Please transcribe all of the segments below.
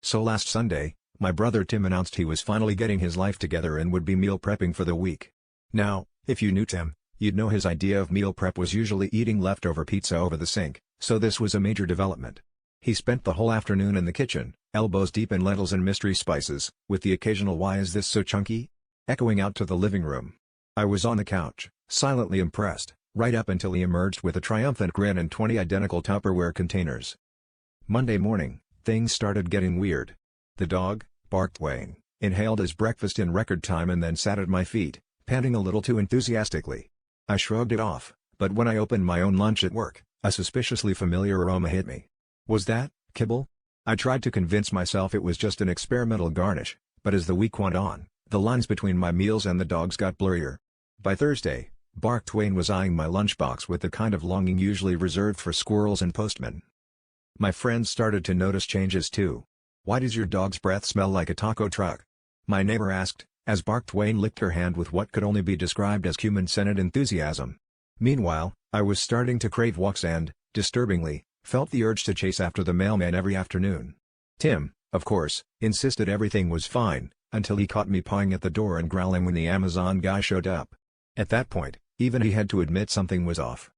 So last Sunday, my brother Tim announced he was finally getting his life together and would be meal prepping for the week. Now, if you knew Tim, you'd know his idea of meal prep was usually eating leftover pizza over the sink, so this was a major development. He spent the whole afternoon in the kitchen, elbows deep in lentils and mystery spices, with the occasional "why is this so chunky?" echoing out to the living room. I was on the couch, silently impressed, right up until he emerged with a triumphant grin and 20 identical Tupperware containers. Monday morning, things started getting weird. The dog, barked Wayne, inhaled his breakfast in record time and then sat at my feet, panting a little too enthusiastically. I shrugged it off, but when I opened my own lunch at work, a suspiciously familiar aroma hit me. Was that kibble? I tried to convince myself it was just an experimental garnish, but as the week went on, the lines between my meals and the dog's got blurrier. By Thursday, barked Wayne was eyeing my lunchbox with the kind of longing usually reserved for squirrels and postmen. My friends started to notice changes too. "Why does your dog's breath smell like a taco truck?" my neighbor asked, as barked Wayne licked her hand with what could only be described as human-centered enthusiasm. Meanwhile, I was starting to crave walks and, disturbingly, felt the urge to chase after the mailman every afternoon. Tim, of course, insisted everything was fine, until he caught me pawing at the door and growling when the Amazon guy showed up. At that point, even he had to admit something was off.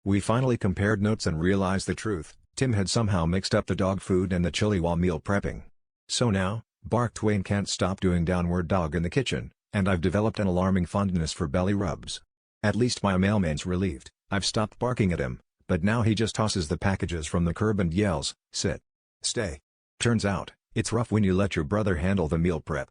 We finally compared notes and realized the truth: Tim had somehow mixed up the dog food and the chili while meal prepping. So now, barked Wayne can't stop doing downward dog in the kitchen, and I've developed an alarming fondness for belly rubs. At least my mailman's relieved. I've stopped barking at him, but now he just tosses the packages from the curb and yells, "Sit. Stay." Turns out, it's rough when you let your brother handle the meal prep.